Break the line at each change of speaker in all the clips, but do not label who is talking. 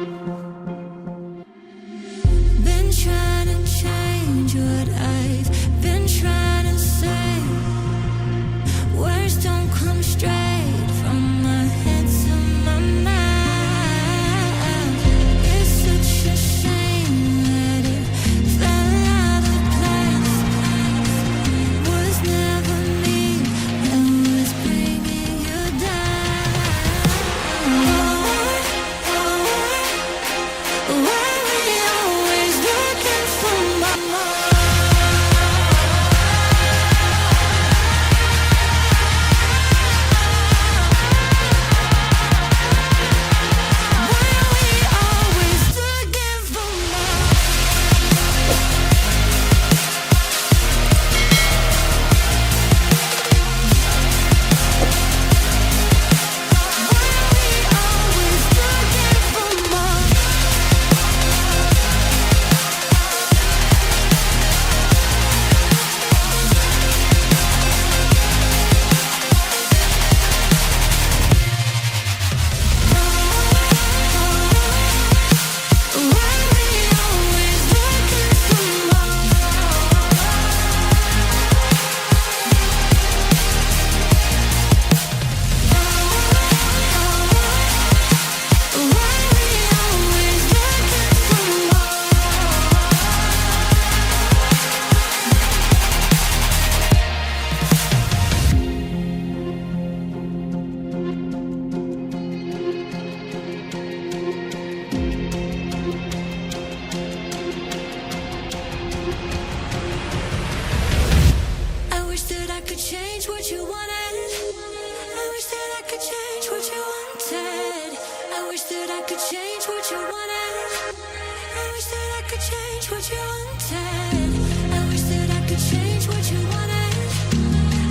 Been trying to change what I've been trying to say. Words don't come straight from my head to my mouth. It's such a shame that it fell out of place. Was never me that was bringing you down. Why we always looking for more? Change what you wanted. I wish that I could change what you wanted. I wish that I could change what you wanted. I wish that I could change what you wanted. I wish that I could change what you wanted.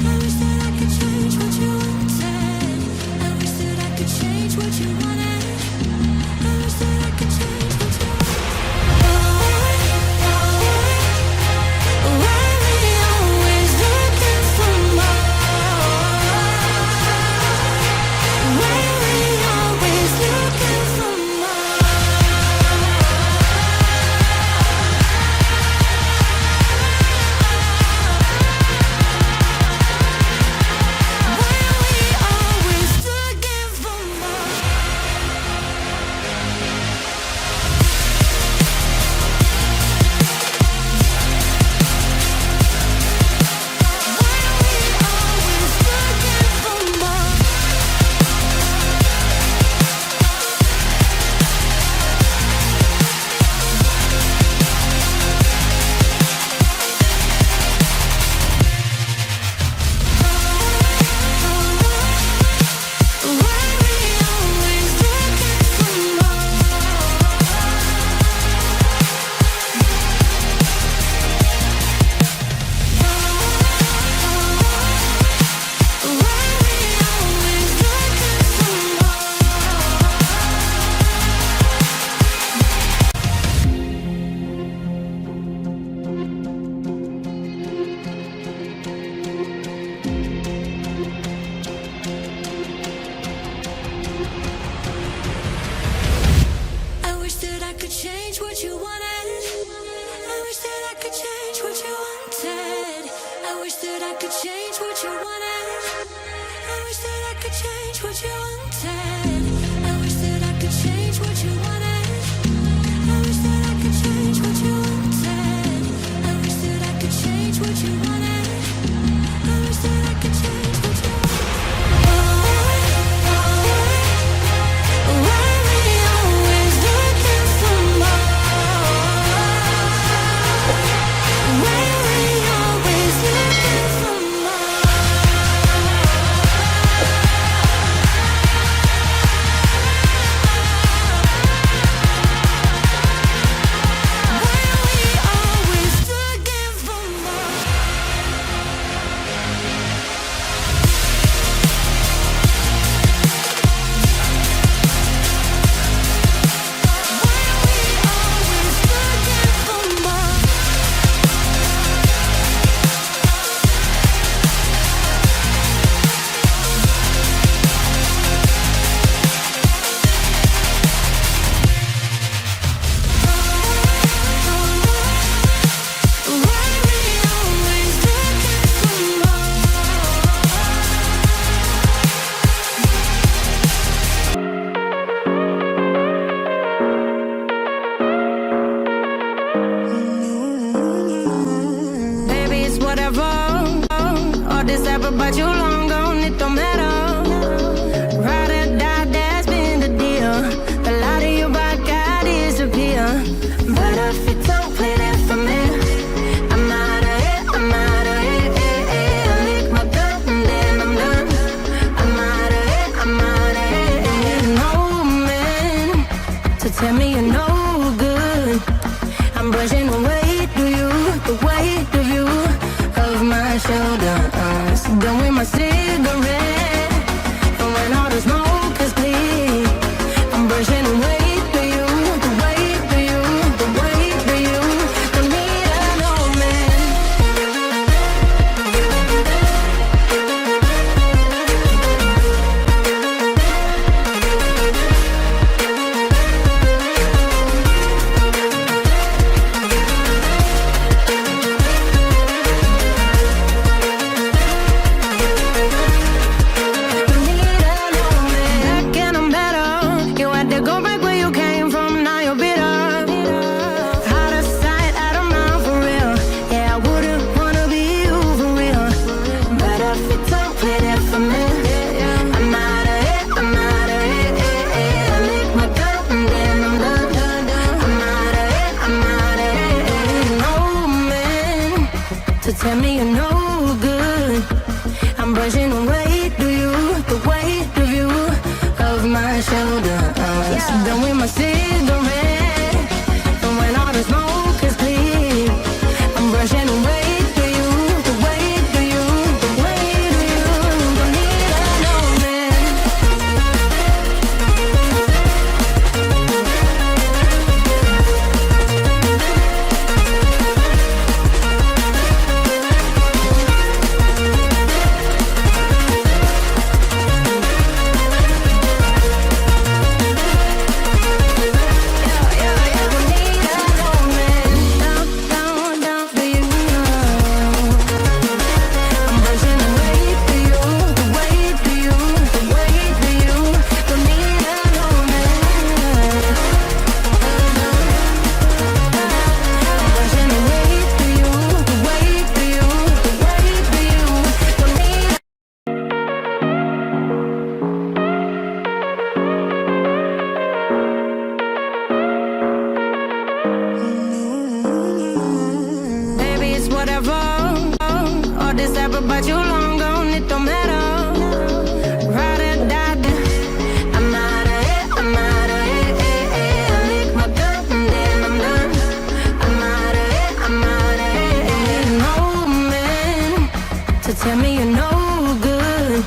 I wish that I could change what you wanted. I wish that I could change what you wanted. I wish that I could change what you wanted. Why we always looking for more? Why we always looking for more? to tell me you're no good. I'm brushing the weight of you, of my shoulders. Done with my cigarette, and when all the smoke is clear, I'm brushing the weight of you, the weight of you, the weight of you. Don't need an old man. Tell me you're no good. I'm brushing the weight of you, the weight of you, of my shoulders. Done with my cigarette, and when all the smoke is clear, I'm brushing the weight of you, the weight of you, the weight of you. Don't need an old man. But you long gone, it don't matter. Ride or die, I'm out of it, I'm out of it. I lick my gun and then I'm done. I'm out of it, I'm out of it. No man to tell me you're no good.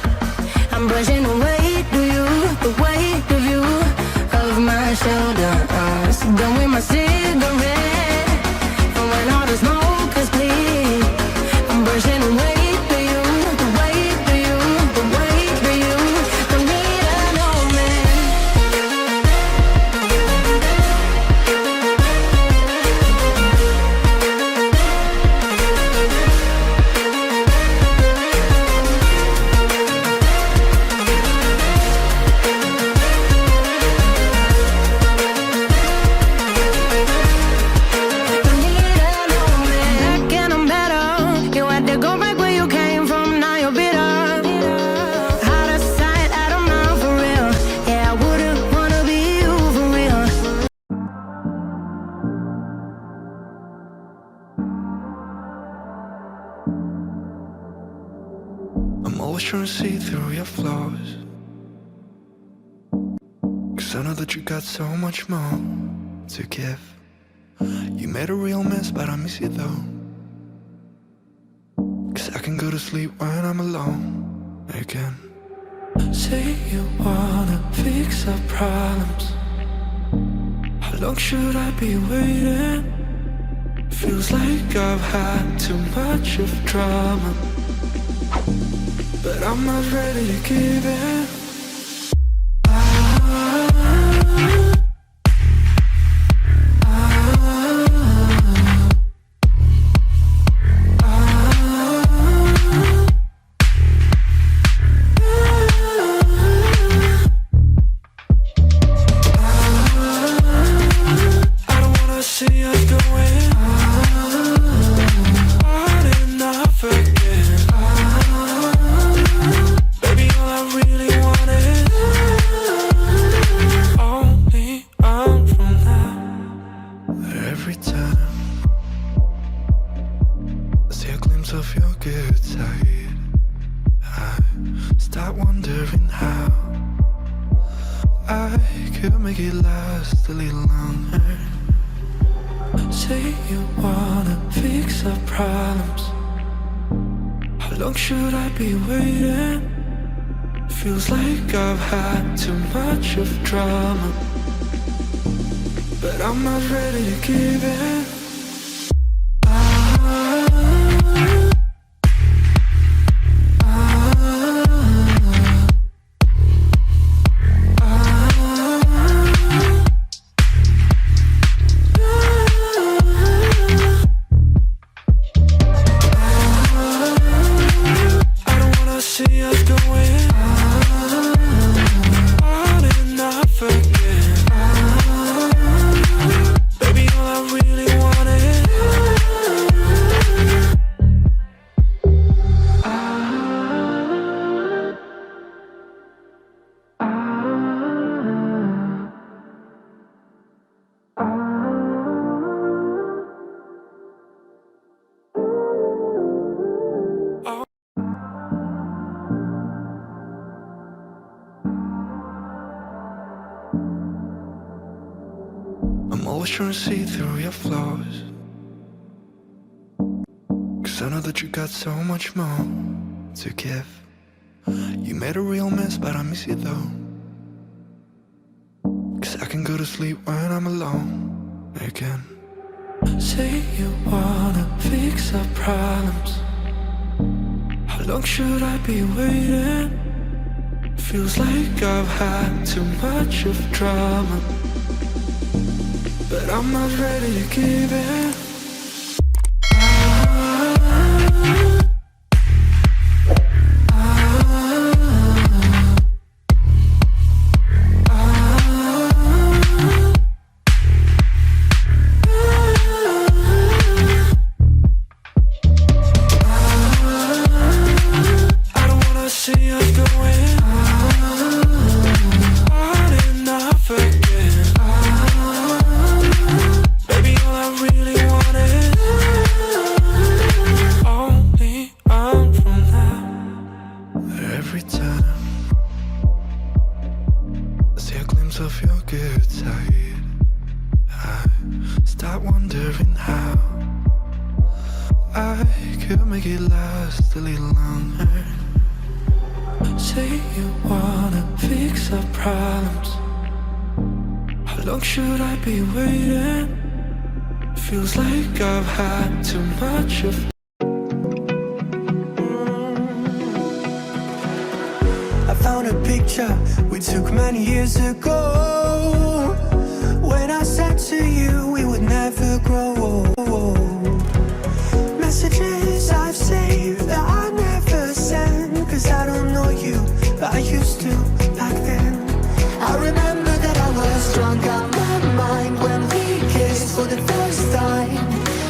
I'm brushing the weight of you, the weight of you, of my shoulders. Done with my cigarette, and when all the smoke is clear, I'm brushing the weight.
I'm always trying to see through your flaws, 'cause I know that you got so much more to give. You made a real mess, but I miss you though, 'cause I can go to sleep when I'm alone again. Say you wanna fix our problems. How long should I be waiting? Feels like I've had too much of drama, but I'm not ready to give in. Start wondering how I could make it last a little longer. Say you wanna fix our problems. How long should I be waiting? Feels like I've had too much of drama, but I'm not ready to give in. I'm always trying to see through your flaws, 'cause I know that you got so much more to give. You made a real mess, but I miss you though, 'cause I can go to sleep when I'm alone again. Say you wanna fix our problems. How long should I be waiting? Feels like I've had too much of drama, but I'm not ready to give in. Of your good side, I start wondering how I could make it last a little longer. Say you wanna fix our problems. How long should I be waiting? Feels like I've had too much of.
I found a picture we took many years ago, when I said to you we would never grow old. Messages I've saved that I never sent, 'cause I don't know you, but I used to back then. I remember that I was drunk out my mind when we kissed for the first time.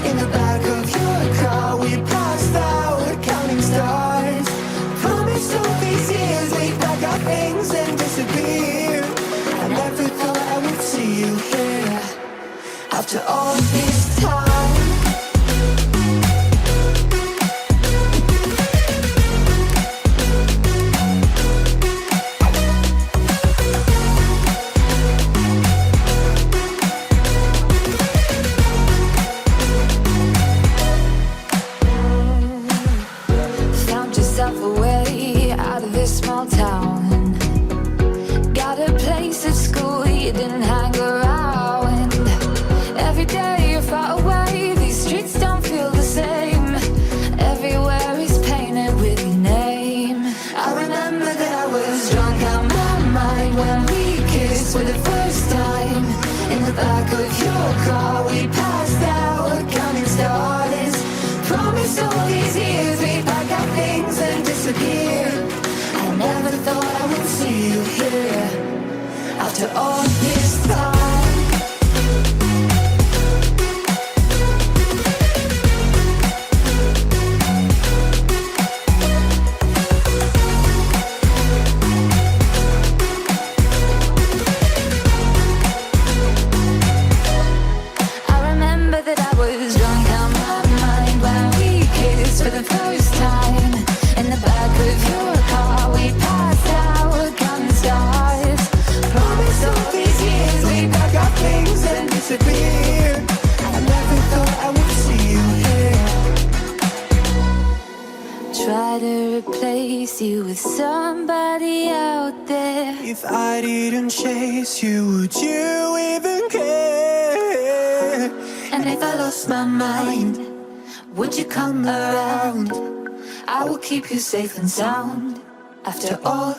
In the back of your car we passed out counting stars. Promised all these years we'd pack our things and disappear. I never thought I would see you here after all this time.
Found yourself a way out of this small town. Got a place at school you didn't hang around. Every day you're far away, these streets don't feel the same. Everywhere is painted with your name.
I remember that I was drunk out my mind when we kissed for the first time. In the back of your car we passed out counting stars. Promised all these years we'd pack our things and disappear. I never thought I would see you here after all this time.
I remember that I was drunk out my mind when we kissed for the first time. In the back of your car we passed out counting stars.
Promised all these years If I didn't chase you, would you even care? And if I lost my mind, would you come around? I will keep you safe and sound. After all,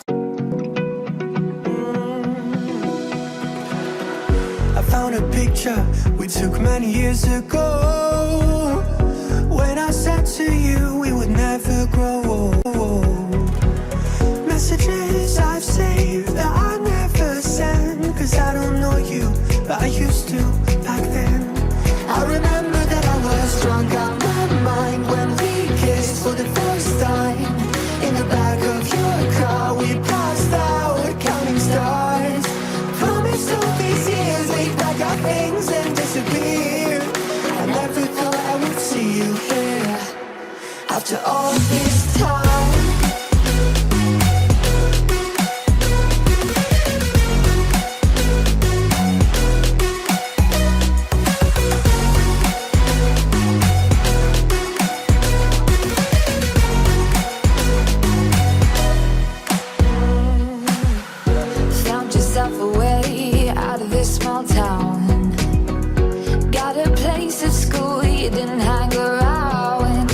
I found a picture we took many years ago, when I said to you we would never grow old. Messages I've saved that I never send, 'cause I don't know you, but I used to back then. I remember that I was drunk out my mind when we kissed for the first time. In the back of your car we passed out counting stars. Promised all these years we'd pack our things and disappear. I never thought I would see you here after all this time.
Away out of this small town, got a place at school you didn't hang around.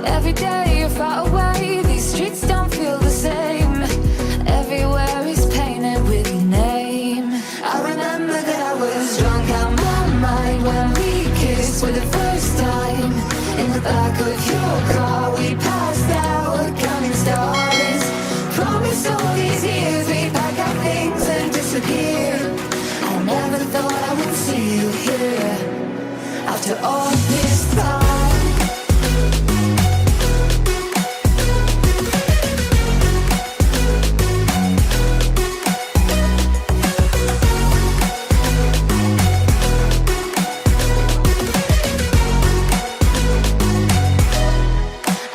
Every day you're far away, these streets don't feel the same. Everywhere is painted with your name. I remember that I was drunk out my mind when we kissed for the first time. In the back of your car we passed out counting stars. Promised all these years we'd pack our things and disappear. I never thought I would see you here after all this time.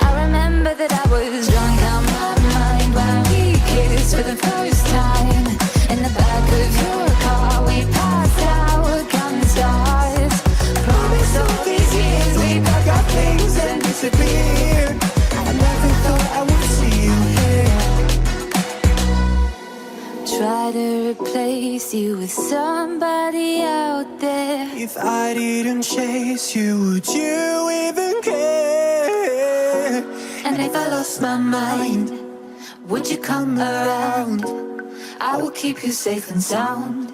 I remember that I was drunk out my mind when we kissed for the first time. In the back of your car we passed out counting stars. Promised all these years we'd pack our things and disappear.
I never thought I would see you here.
Try to replace you with somebody out there.
If I didn't chase you, would you even care?
And if I lost my mind, would you come around? I will keep you safe and sound.